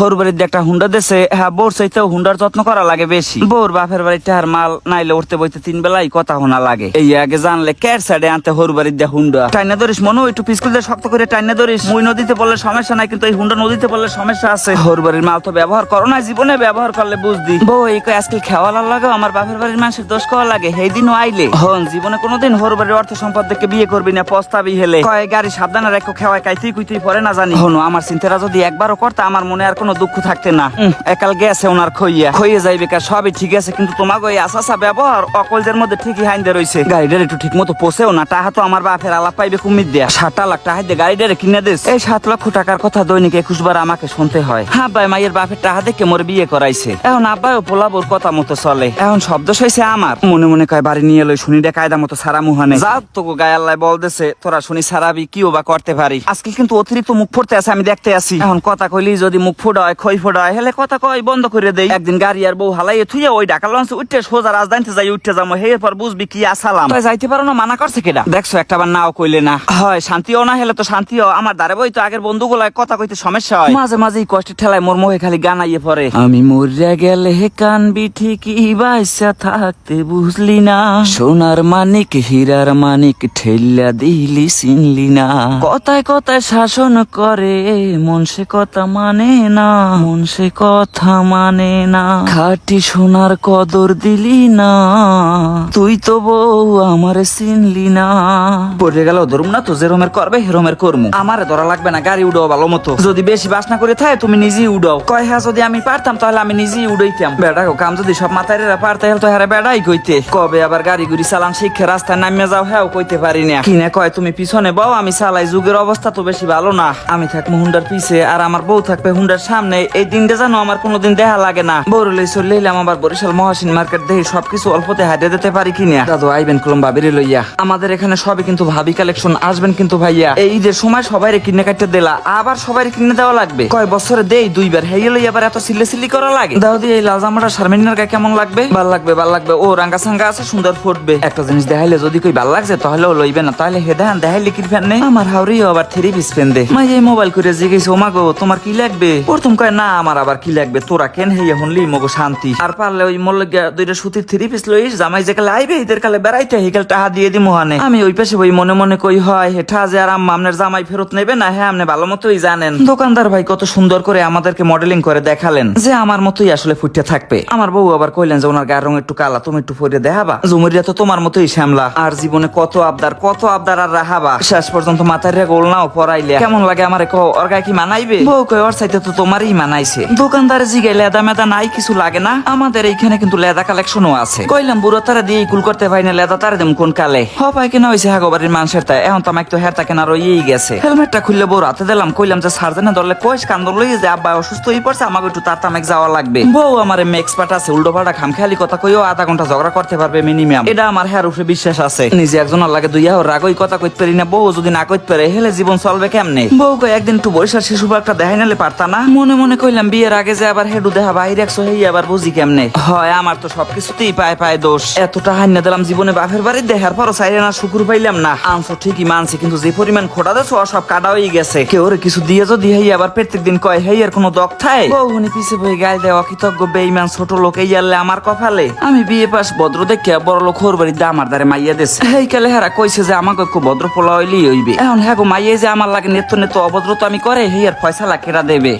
হর বাড়িতে একটা হুন্ডা দেশে, হ্যাঁ বোর চাইতেও হুন্ডার যত্ন করা লাগে বেশি। বোর বাপের বাড়িতে আর মাল নাইলে উঠতে বইতে 3 বেলাই কথা হোনা লাগে। এই আগে জানলে ক্যার সাইডে আনতে হর বাড়ির দিয়ে হুন্ডা টাইনা ধরিস, মনে একটু পিস্কুল দিয়ে শক্ত করে টাইনা ধরিস। মুই নদীতে বললে সমস্যা নাই, কিন্তু এই হুন্ডা নদীতে বললে সমস্যা আছে। হর বাড়ির মাল তো ব্যবহার করো না জীবনে, ব্যবহার করলে বুঝদি। বউ এই আজকাল খেওয়ালার লাগে আমার বাপের বাড়ির মানুষের দোষ খাওয়া লাগে। সেই দিনও আইলে হন জীবনে কোনোদিন হর বাড়ির অর্থ সম্পদ দেখে বিয়ে করবি না, পস্তাবি হেলে কয় গাড়ি সাবধানে রেখো, খেওয়ায় কাইতেই কুইতেই পরে না জানি। হন আমার চিন্তারা যদি একবারও করতে আমার মনে আর কোনো দুঃখ থাকতে না। একাল গেছে ওনার খইয়ে যাইবে কার সবই ঠিক আছে, কিন্তু তোমাকে ওই আশা ব্যবহার অকলদের মধ্যে ঠিকই হাইন্দে রয়েছে। গাড়িটার একটু ঠিক মতো পোষেও না, টাহা তো আমার বাপের আলাপ পাইবে কুমির দেয়া। 7 লাখ টাকা দিয়ে গাড়িটারে কিনে দিস। এই 7 লক্ষ টাকার কথা দৈনিক 21 বার আমাকে শুনতে হয়। হ্যাঁ ভাই মাইয়ের বাপের টাহা দেখে মোর বিয়ে করাইছে। এখন আব্বাও পোলাবোর কথা মতো চলে। এখন শব্দ হয়েছে আমার মনে মনে কয় বাড়ি নিয়ে লই শুনি রে কায়দা মতো সারা মুহানে যা তো গায়ে আল্লাহ বল দেছে, তোরা শুনি সারাবি কিও বা করতে পারি। আজকে কিন্তু অতিরিক্ত মুখ ফুটতে আছে, আমি দেখতে আসি। এখন কথা কইলি যদি মুখ ফুটায় খই ফুটায় হেলে কথা কই বন্ধ করে দেই। একদিন গাড়ি আর বউ হালাইয়ে থুইয়া ওই ঢাকা লঞ্চে উঠতে সোজা রাজধানীতে যাই উঠতে যাবো। হের পর বুঝবি কি আসালাম। তুই যাইতে পারো না, মানা করছে কেডা? দেখছো একটা বার নাও কইলে না হয়, শান্তিও না হেলে তো শান্তিও। আমার দ্বারে বই তো আগের বন্ধুগুলা কথা কইতে সমস্যা হয়। মাঝে মাঝে কষ্টের ঠেলায় মোর মুখে খালি গান আইয়ে পড়ে। আমি মরিয়া গেলে কানবি ঠিকই বাইসা থাকতে বুঝলি না, সোনার মানিক হীরার মানিক ঠেল্লা দিলি চিনলি না। কথায় কথায় শাসন করে মন সে কথা মানে না, মন সে কথা মানে না। খাঁটি সোনার কদর দিলি না, তুই তো বউ আমারে চিনলি না। পড়ে গেল ধরুম না তো, যেরমের করবে হেরমের করমু। আমারে ধরা লাগবে না, গাড়ি উড়াও ভালো মতো। যদি বেশি বাসনা করে থাকে তুমি নিজেই উড়াও। কয় হ্যাঁ যদি আমি পারতাম তাহলে আমি নিজেই উড়াইতাম। বেড়া কাম যদি সব মাথায় পারতে হলে তো হ্যাঁ বেড়াই কইতে। কবে আবার গাড়ি গুড়ি চালান শিক্ষা রাস্তায় নামিয়ে যাও, হ্যাঁ কইতে পারি না। কিনে কয় তুমি পিছনে বউ আমি চালাই। যুগের অবস্থা তো বেশি ভালো না। আমি থাকবো হুন্ডার পিছে আর আমার বউ থাকবে হুন্ডার সামনে। এই দিনটা জানো আমার কোনোদিন দেখা লাগে না। বড়লে চলে এলাম আবার বরিশাল মহাসিন মার্কেট দেখি সবকিছু অল্পতে হাইতে দিতে পারি কিনা। দাদু আইবেন কুলম ভাবিরে লইয়া। আমাদের এখানে সবই কিন্তু ভাবি কালেকশন, আসবেন কিন্তু ভাইয়া। এই ঈদের সময় সবাই কিনে কাটতে দিলা, আবার সবাই কিনে দেওয়া লাগবে। কয় বছরে দেই 2 বার, হেই লই আবার এত সিলি করা লাগে। দাও দিয়ে এই লাল জামাটা শারমিনার গায়ে কেমন লাগবে? ভাল লাগবে। ও রাঙ্গা সাঙ্গা আছে, সুন্দর ফুটবে। একটা জিনিস দেখাইলে যদি কই ভাল লাগছে তাহলে ও লইবে না, তাহলে হেদান দেখাইলে কি ফ্যান নেই। আমার হাওরিও আবার 3 পিস ফ্যান দে। মাই এই মোবাইল করে জিজ্ঞেস ও মাগো তোমার কি লাগবে? প্রথম কয় না আমার আবার কি লাগবে, তোরা কেন হেইয়া হনলি মগো শান্তি। আর পারলে ওই মোর লাগিয়া 2টা সুতির 3 পিস লইস, জামাই যে কালে আইবে ঈদের কালে বেড়াইতে হেকাল টাকা দিয়ে দি মোহানে। আমি ওই পাশে ওই মনে মনে কই হয় হেঠা যে আর আমনের জামাই ফেরত নেবে না। হ্যাঁ আপনি ভালো মতোই জানেন। দোকানদার ভাই কত সুন্দর করে আমাদেরকে মডেলিং করে দেখালেন যে আমার মতোই আসলে ফুটে থাকবে। আমার বউ আবার কইলেন যে ওনার গায়ের রং একটু কালা, তুমি একটু পরে দেখাবা। জুমুরিয়া তো তোমার মতোই শ্যামলা। আর জীবনে কত আবদার আর রাহাবা। শেষ পর্যন্ত মাথায় রে গোল নাও পরাইলে কেমন লাগে আমারে কও, ওর গায়ে কি মানাইবে? বউ কই ওর চাইতে তো তোমারই মানাইছে। দোকানদারে জিগাই লেদা মেদা নাই কিছু লাগে না? আমাদের এইখানে কিন্তু লেদা কালেকশনও আছে। কইলাম বুড়ো তারা দিয়ে কুল করতে পারি না, লেদা তারা দেম কোন কালে। হপাই কেনা হয়েছে হাগোবাড়ির মানুষের তাই। এখন তো আমাকে তো হেরতা কেনা রয়েই গেছে। হেলমেটটা খুললে বউ রাতে দিলাম, কইলাম যে সার্জেনে ধরলে কইস কান্দর লই যে আব্বা অসুস্থ হয়ে পড়ছে, আমাকে একটু তার তামাক যাওয়া লাগবে। বউ আমার এক্সপার্ট আছে, উল্টো পাল্টা খামখেয়ালি কথা কইও আধা ঘন্টা ঝগড়া করতে পারবে মিনিমাম। এটা আমার হের উপরে বিশ্বাস আছে। নিজে একজনের লাগে দুইয়া রাগই কথা কইতে পারি না, বউ যদি না কইতে পারে হেলে জীবন চলবে কেমনে? বউ কই একদিন একটু বরিশাল শিশু পার্কটা দেখাই নালে পারতা না? মনে মনে কইলাম বিয়ের আগে যে আবার হেডু দেখা বাইরে একশো হেই আবার বুঝি কেমনে হয়। আমার তো সবকিছুতেই পায় দোষ। এতটা হাইনা দিলাম জীবনে বাপের বাড়ি দেখার পরও চাইলে না শুকুর পাইলাম না। আনছো ঠিকই মানছি, কিন্তু যে পরিমাণ খোটা দেছো সব কাটা হয়ে গেছে। কেউ কিছু দিয়ে যদি হেই আবার প্রত্যেকদিন কয় হেই আর কোনো দক থায়, বউনি পিছে বই গায়ে দেওয়া কৃতজ্ঞ বেইমান ছোট লোক এই আনলে আমার কপালে। আমি বিয়ে পাস ভদ্র দেখে বড় লোক হোর বাড়িতে আমার দ্বারে মাইয়া দিছে। হেই কালে হেরা কইছে যে আমাকে খুব ভদ্র পোলা হইলেই হইবে। এখন হ্যাঁ গো মাইয়া যে আমার লাগে নেত্য অভদ্র তো আমি করে হেই আর ফয়সালা কেরা দেবে।